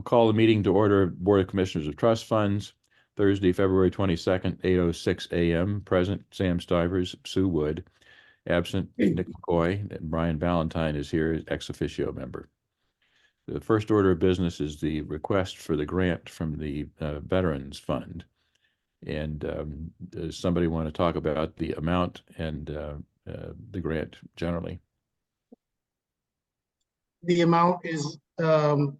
call the meeting to order, Board of Commissioners of Trust Funds, Thursday, February 22nd, 8:06 a.m. Present, Sam Stivers, Sue Wood. Absent, Nick McCoy. And Brian Valentine is here, ex officio member. The first order of business is the request for the grant from the Veterans Fund. And does somebody want to talk about the amount and the grant generally? The amount is about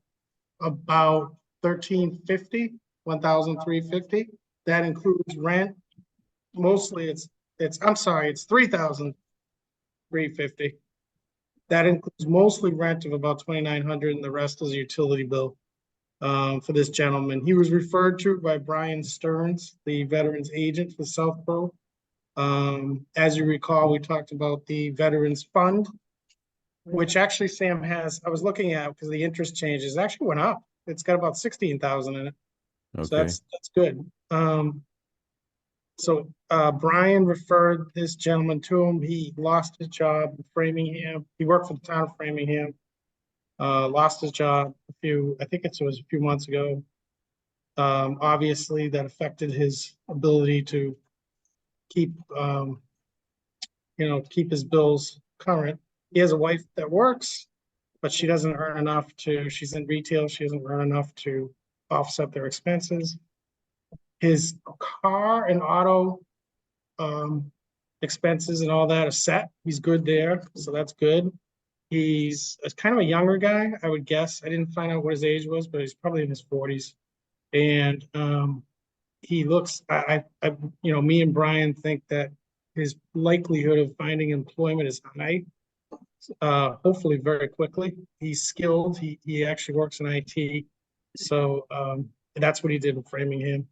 $1,350. That includes rent. Mostly it's $3,350. That includes mostly rent of about $2,900, and the rest is a utility bill for this gentleman. He was referred to by Brian Stearns, the veterans agent for Southborough. As you recall, we talked about the Veterans Fund, which actually Sam has. I was looking at because the interest changes actually went up. It's got about 16,000 in it. Okay. So that's good. Brian referred this gentleman to him. He lost his job in Framingham. He worked for the town of Framingham. Lost his job I think it was a few months ago. Obviously that affected his ability to keep keep his bills current. He has a wife that works, but she doesn't earn enough she's in retail. She doesn't earn enough to offset their expenses. His car and auto expenses and all that are set. He's good there, so that's good. He's kind of a younger guy, I would guess. I didn't find out what his age was, but he's probably in his 40s. And he looks, me and Brian think that his likelihood of finding employment is high. Hopefully very quickly. He's skilled. He actually works in IT. So that's what he did in Framingham.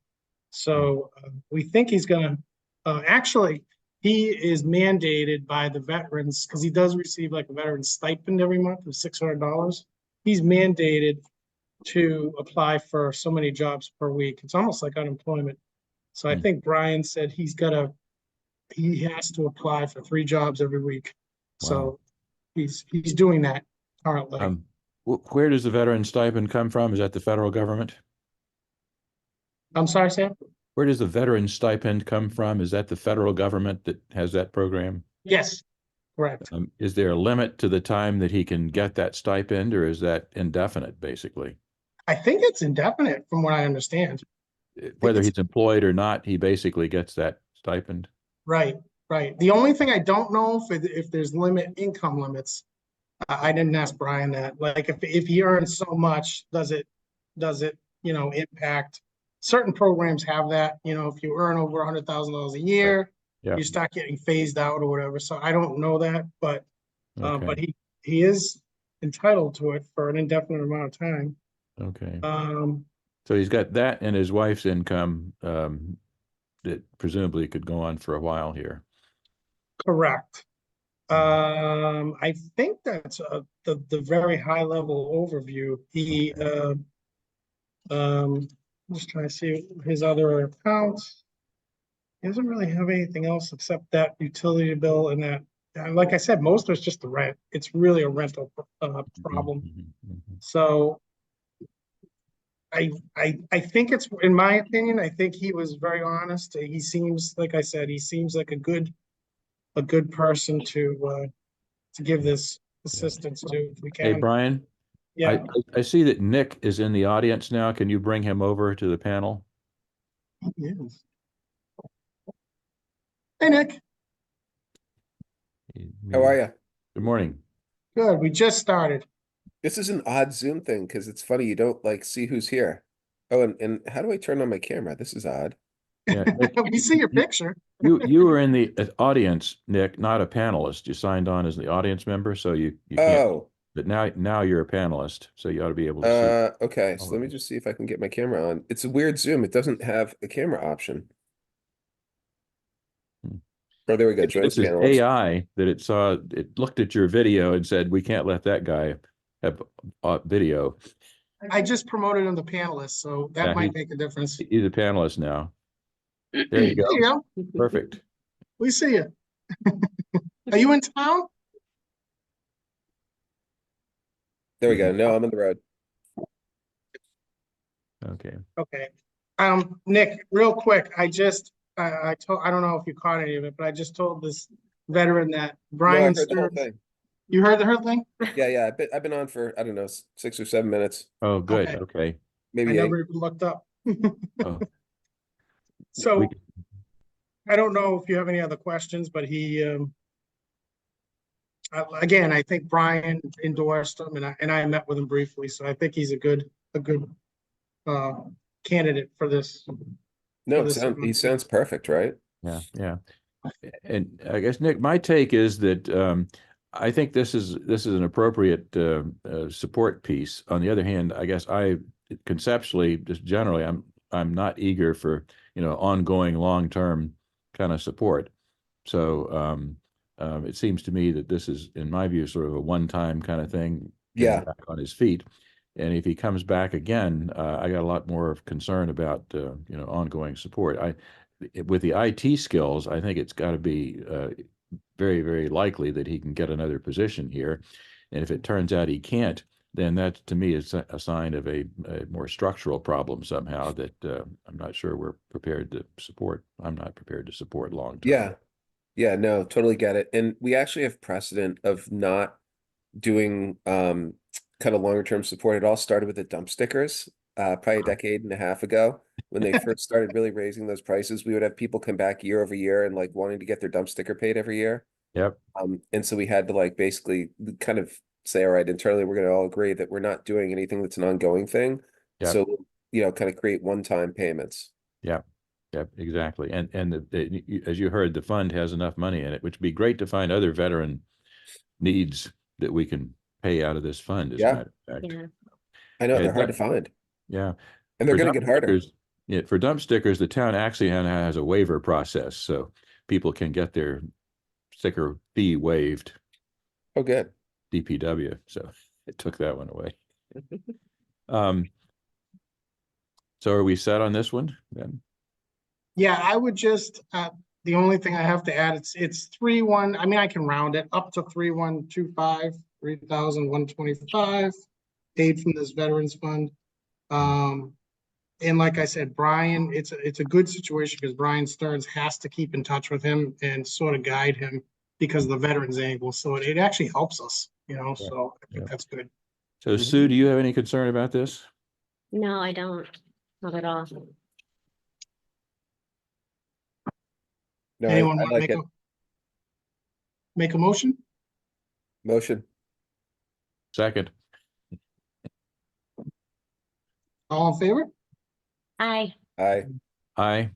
So we think he's gonna, actually, he is mandated by the veterans because he does receive like a veteran stipend every month of $600. He's mandated to apply for so many jobs per week. It's almost like unemployment. So I think Brian said he has to apply for 3 jobs every week. Wow. So he's doing that currently. Where does the veteran stipend come from? Is that the federal government? I'm sorry, Sam? Where does the veteran stipend come from? Is that the federal government that has that program? Yes, correct. Is there a limit to the time that he can get that stipend, or is that indefinite, basically? I think it's indefinite from what I understand. Whether he's employed or not, he basically gets that stipend. Right. The only thing I don't know if there's income limits. I didn't ask Brian that. Like if he earns so much, does it impact? Certain programs have that. If you earn over $100,000 a year, you start getting phased out or whatever. So I don't know that, but he is entitled to it for an indefinite amount of time. Okay. So he's got that and his wife's income that presumably could go on for a while here. Correct. I think that's the very high level overview. I'm just trying to see his other accounts. He doesn't really have anything else except that utility bill and that. And like I said, most of it's just the rent. It's really a rental problem. So I think it's, in my opinion, I think he was very honest. He seems, like I said, he seems like a good person to give this assistance to if we can. Hey, Brian. Yeah. I see that Nick is in the audience now. Can you bring him over to the panel? Yes. Hey, Nick. How are you? Good morning. Good. We just started. This is an odd Zoom thing because it's funny. You don't see who's here. Oh, and how do I turn on my camera? This is odd. Yeah, Nick, we see your picture. you were in the audience, Nick, not a panelist. You signed on as the audience member, so you can't. Oh. But now you're a panelist, so you ought to be able to see. Okay. So let me just see if I can get my camera on. It's a weird Zoom. It doesn't have a camera option. Oh, there we go. Join This is panelist. AI that it looked at your video and said, we can't let that guy have video. I just promoted him to panelist, so that might make a difference. He's a panelist now. There you go. There you go. Perfect. We see you. Are you in town? There we go. No, I'm on the road. Okay. Okay. Nick, real quick, I don't know if you caught any of it, but I just told this veteran that No, I Brian heard the whole Stearns, thing. you heard the whole thing? Yeah. I've been on for, I don't know, 6 or 7 minutes, Oh, good. Okay. Okay. I maybe 8. never even looked up. Oh, So we, I don't know if you have any other questions, but again, I think Brian endorsed him and I met with him briefly, so I think he's a good uh, candidate for this. No, this he sounds perfect, right? yeah, yeah. And I guess, Nick, my take is that I think this is an appropriate support piece. On the other hand, I guess I conceptually, just generally, I'm not eager for, ongoing long-term kind of support. So it seems to me that this is, in my view, sort of a one-time kind of thing, getting Yeah. back on his feet. And if he comes back again, I got a lot more of concern about ongoing support. With the IT skills, I think it's got to be very, very likely that he can get another position here. And if it turns out he can't, then that to me is a sign of a more structural problem somehow that I'm not sure we're prepared to support. I'm not prepared to support long term. Yeah, no, totally get it. And we actually have precedent of not doing kind of longer term support. It all started with the dump stickers, probably a decade and a half ago. When they first started really raising those prices, we would have people come back year over year and like wanting to get their dump sticker paid every year. Yep. And so we had to like basically kind of say, all right, internally, we're going to all agree that we're not doing anything that's an ongoing thing. Yep. So, kind of create one-time payments. Yep. Yep, exactly. And as you heard, the fund has enough money in it, which would be great to find other veteran needs that we can pay out of this fund, as a Yeah. matter of fact. Yeah. I know Yeah, they're hard to find, Yeah. and they're For going to dump get harder. stickers, yeah, for dump stickers, the town actually has a waiver process, so people can get their sticker fee waived, Oh, good. DPW. So it took that one away. So are we set on this one then? Yeah, I would just, the only thing I have to add, it's 3,1, I mean, I can round it up to 3,125, 3,125 paid from this veterans fund. And like I said, Brian, it's a good situation because Brian Stearns has to keep in touch with him and sort of guide him because of the veterans angle. So it actually helps us, so I think that's good. So Sue, do you have any concern about this? No, I don't. Not at all. No, Anyone I want to like it. make a motion? Motion. Second. All in favor? Aye. Aye. Aye.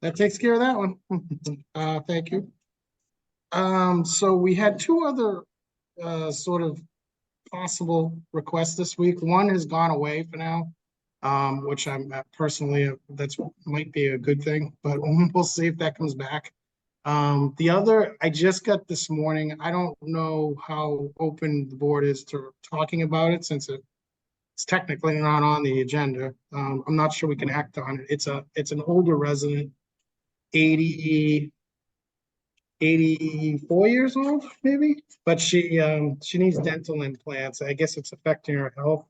That takes care of that one. Thank you. So we had two other sort of possible requests this week. One has gone away for now, which I'm personally, that's might be a good thing, but we'll see if that comes back. The other I just got this morning. I don't know how open the board is to talking about it since it's technically not on the agenda. I'm not sure we can act on it. It's an older resident, 84 years old, maybe, but she needs dental implants. I guess it's affecting her health.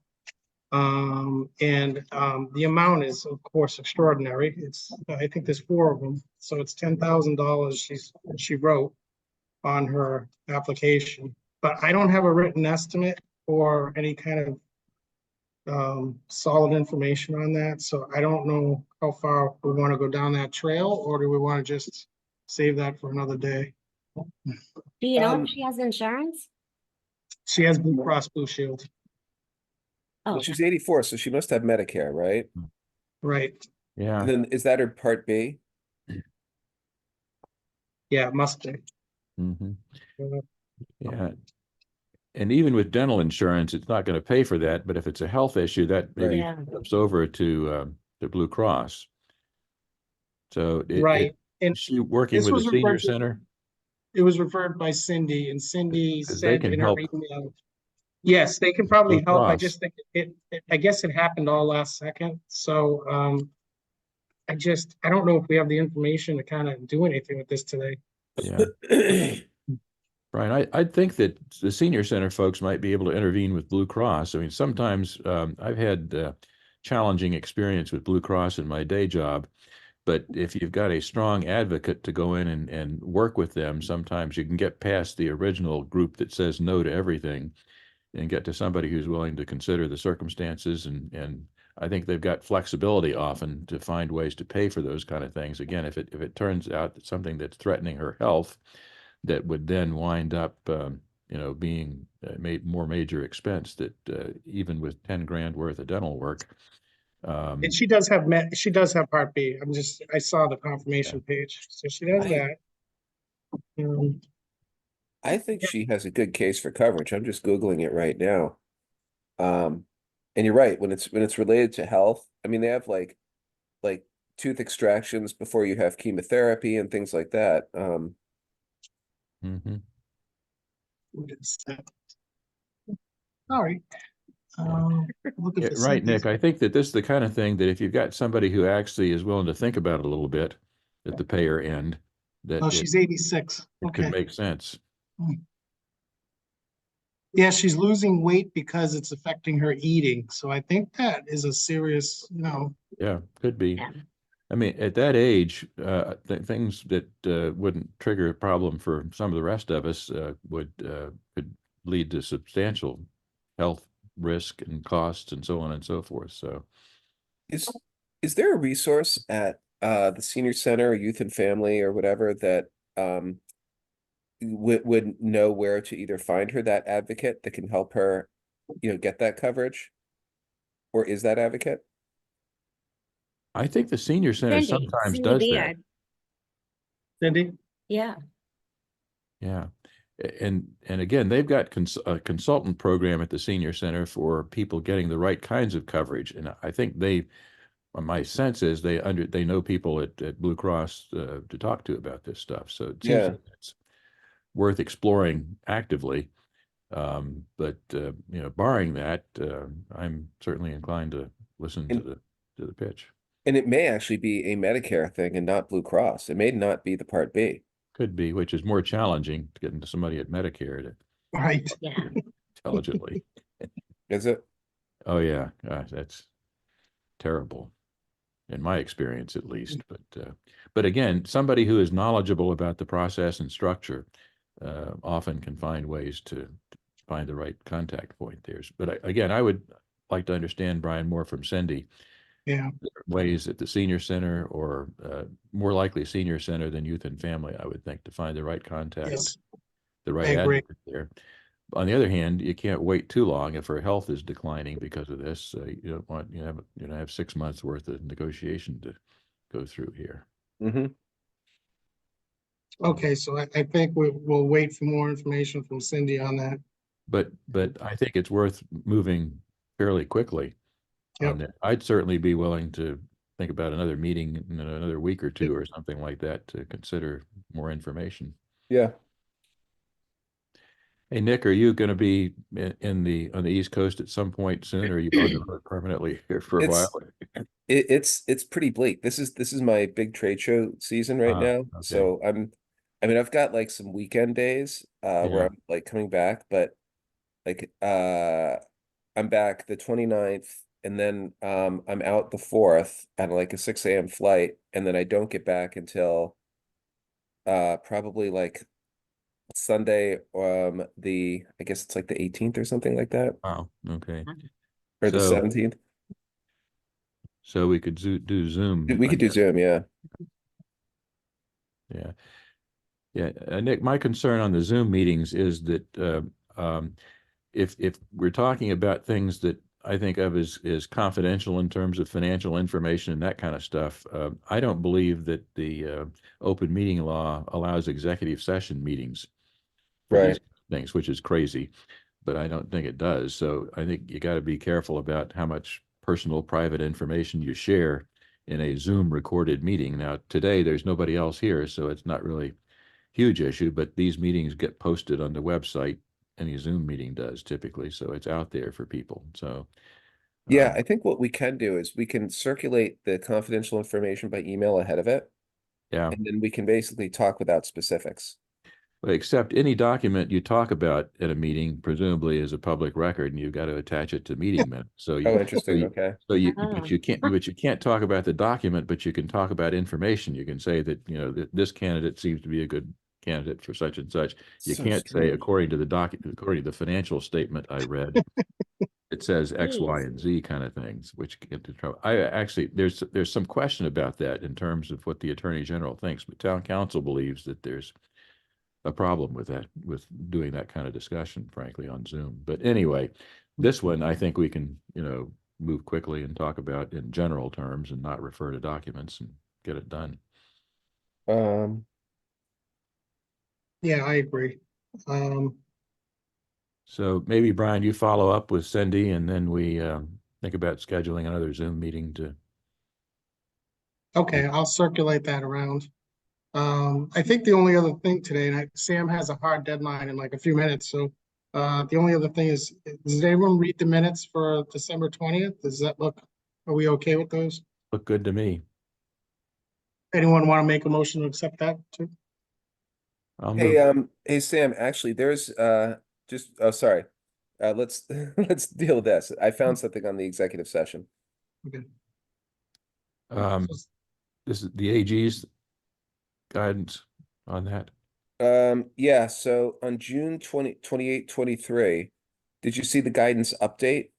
The amount is of course extraordinary. I think there's 4 of them, so it's $10,000 she wrote on her application, but I don't have a written estimate or any kind of solid information on that. So I don't know how far we want to go down that trail, or do we want to just save that for another day? Do you know if she has insurance? She has Blue Cross Blue Shield, Oh, Well, she's 84, so she must have Medicare, right? right? Yeah. And then is that her Part B? Yeah, it must be. Mhm. Yeah. And even with dental insurance, it's not going to pay for that. But if it's a health issue, that maybe Yeah. flips over to Blue Cross. So Right. And is she working this with was a senior referred to- center? It was referred by Cindy, and Cindy 'Cause they said can in her help. email, yes, they can probably Blue help. I Cross. just think I guess it happened all last second. So I don't know if we have the information to kind of do anything with this today. Yeah. Brian, I think that the senior center folks might be able to intervene with Blue Cross. I mean, sometimes I've had challenging experience with Blue Cross in my day job, but if you've got a strong advocate to go in and work with them, sometimes you can get past the original group that says no to everything and get to somebody who's willing to consider the circumstances. And I think they've got flexibility often to find ways to pay for those kind of things. Again, if it turns out that something that's threatening her health that would then wind up, being made more major expense, that even with 10 grand worth of dental work. And she does have Part B. I saw the confirmation page, so she does I- that. Um, I think she has a good case for coverage. I'm just Googling it right now. And you're right, when it's related to health, I mean, they have like tooth extractions before you have chemotherapy and things like that. Mhm. what is that? All right. Look at Yeah, the right, Nick. sentence. I think that this is the kind of thing that if you've got somebody who actually is willing to think about it a little bit at the payer end, that Oh, it she's 86. could Okay. make sense. Yeah, she's losing weight because it's affecting her eating. So I think that is a serious, Yeah, could be. Yeah. I mean, at that age, things that wouldn't trigger a problem for some of the rest of us could lead to substantial health risk and costs and so on and so forth. So, Is is there a resource at the senior center or youth and family or whatever that would know where to either find her that advocate that can help her, get that coverage? Or is that advocate? I think the senior center Cindy, sometimes Cindy does that. Beard. Cindy. Yeah. Yeah. And again, they've got a consultant program at the senior center for people getting the right kinds of coverage. And I think my sense is they know people at Blue Cross to talk to about this stuff. So it seems Yeah. like it's worth exploring actively. But barring that, I'm certainly inclined to listen to And the pitch. and it may actually be a Medicare thing and not Blue Cross. It may not be the Part B. Could be, which is more challenging to get into somebody at Medicare to Right. Yeah. intelligently. Is it? Oh yeah, gosh, that's terrible in my experience at least. But again, somebody who is knowledgeable about the process and structure often can find ways to find the right contact point there. But again, I would like to understand, Brian, more from Cindy, Yeah. ways at the senior center or more likely senior center than youth and family, I would think, to find the right contact, Yes. the right I agree. advocate there. On the other hand, you can't wait too long if her health is declining because of this. You don't want have 6 months worth of negotiation to go through here. Mm-hmm. Okay, so I think we'll wait for more information from Cindy on that. But I think it's worth moving fairly quickly on Yep. that. I'd certainly be willing to think about another meeting in another week or two or something like that to consider more information. Yeah. Hey, Nick, are you going to be on the East Coast at some point soon, or are you on the road permanently here for a while? It's pretty bleak. This is my big trade show season right now. Okay. So I've got like some weekend days Yeah. where I'm like coming back, but like I'm back the 29th and then I'm out the 4th at like a 6 a.m. flight, and then I don't get back until probably like Sunday, I guess it's like the 18th or something like that, Wow. Okay. or the So 17th. so we could do Zoom. We could do Zoom, yeah. Yeah. Yeah. Nick, my concern on the Zoom meetings is that if we're talking about things that I think of as confidential in terms of financial information and that kind of stuff, I don't believe that the open meeting law allows executive session meetings for these Right. things, which is crazy, but I don't think it does. So I think you got to be careful about how much personal, private information you share in a Zoom recorded meeting. Now, today there's nobody else here, so it's not really huge issue, but these meetings get posted on the website. Any Zoom meeting does typically, so it's out there for people. So Yeah, I think what we can do is we can circulate the confidential information by email ahead of it, yeah, and then we can basically talk without specifics. Except any document you talk about at a meeting presumably is a public record and you've got to attach it to meeting minutes. So Oh, you, interesting. Okay. but Oh. you can't talk about the document, but you can talk about information. You can say that, you know, that this candidate seems to be a good candidate for such and such. You So can't say strange. according to the financial statement I read, it says X, Y, Jeez. and Z kind of things, which get into trouble. I actually, there's some question about that in terms of what the Attorney General thinks, but town council believes that there's a problem with that, with doing that kind of discussion, frankly, on Zoom. But anyway, this one, I think we can, you know, move quickly and talk about in general terms and not refer to documents and get it done. Yeah, I agree. So maybe, Brian, you follow up with Cindy and then we think about scheduling another Zoom meeting to, Okay, I'll circulate that around. I think the only other thing today, and Sam has a hard deadline in like a few minutes, so the only other thing is, does anyone read the minutes for December 20th? Does that look, are we okay with those? look good to me. Anyone want to make a motion to accept that too? I'll Hey, move. hey, Sam, actually, there's, just, oh, sorry. Let's, let's deal with this. I found something on the executive session. Okay. This is the AG's guidance on that. Yeah, so on June 28, 23, did you see the guidance update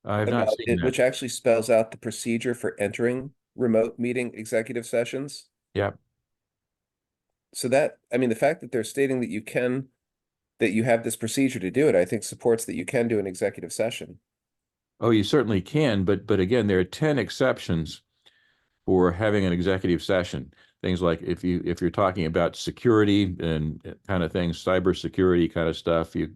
I've not about seen it, that. which actually spells out the procedure for entering remote meeting executive sessions? Yep. So that, I mean, the fact that they're stating that that you have this procedure to do it, I think supports that you can do an executive session. Oh, you certainly can, but again, there are 10 exceptions for having an executive session. Things like if you're talking about security and kind of things, cybersecurity kind of stuff, it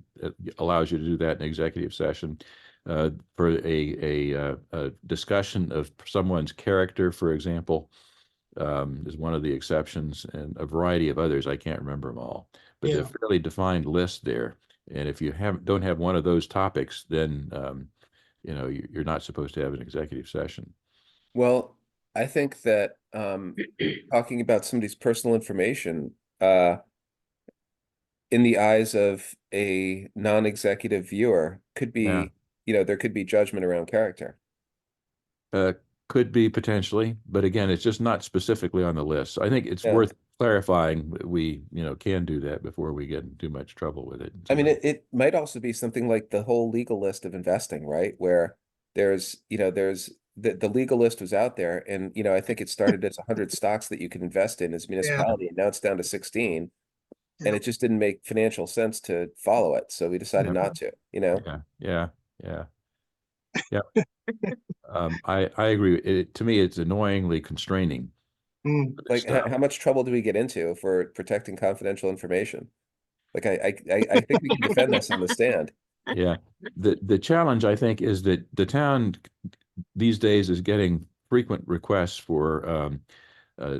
allows you to do that in executive session. For a discussion of someone's character, for example, is one of the exceptions, and a variety of others. I can't remember them all, but they're Yeah. fairly defined list there. And if you don't have one of those topics, then you know, you're not supposed to have an executive session. Well, I think that talking about somebody's personal information in the eyes of a non-executive viewer could Yeah. be, you know, there could be judgment around character. Could be potentially, but again, it's just not specifically on the list. So I think it's Yeah. worth clarifying that we, you know, can do that before we get in too much trouble with it. I mean, it might also be something like the whole legal list of investing, right? Where there's, you know, there's the legal list was out there, and you know, I think it started as 100 stocks that you could invest in as a municipality, and now it's down to 16, and Yeah. it just didn't make financial sense to follow it, so we decided Yeah. not to, you know? Yeah. I agree. To me, it's annoyingly constraining. Mm. Like, Stuff. how much trouble do we get into for protecting confidential information? Like, I think we can defend this on the stand. Yeah. The challenge, I think, is that the town these days is getting frequent requests for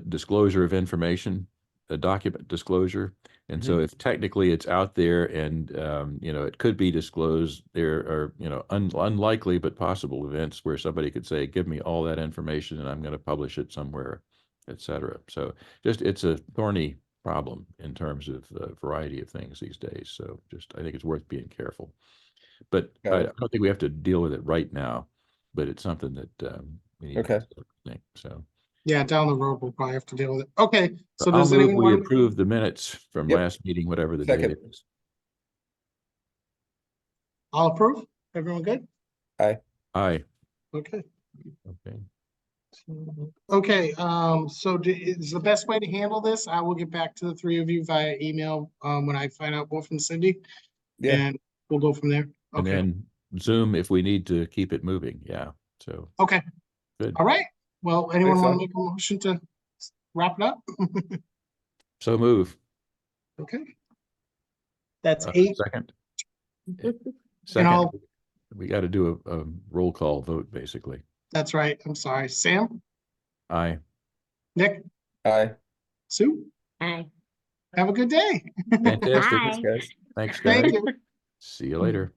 disclosure of information, a document disclosure. And so if technically it's out there and, you know, it could be disclosed, there are, you know, unlikely but possible events where somebody could say, give me all that information and I'm going to publish it somewhere, et cetera. So just, it's a thorny problem in terms of a variety of things these days. So just, I think it's worth being careful. But Got I it. don't think we have to deal with it right now, but it's something that we need Okay. to think. So Yeah, down the road, we'll probably have to deal with it. Okay, so I'll does move, anyone we want, approve the minutes from Yep. last meeting, whatever the date Second. is. I'll approve? Everyone good? Aye. Okay. Okay. Okay, so is the best way to handle this? I will get back to the three of you via email, when I find out more from Cindy. Yeah. And we'll go from there. And Okay, then Zoom if we need to keep it moving. Yeah. So okay, good. all right. Well, anyone Thanks, want Al. to make a motion to wrap it up? So move. Okay. That's 8. Second. And Second. I'll, We got to do a roll call vote, basically. that's right. I'm sorry. Sam, Aye. Nick, Aye. Sue, Aye. have a good day. Fantastic. Bye. Guys. Thanks, guys. Thank you. See you later.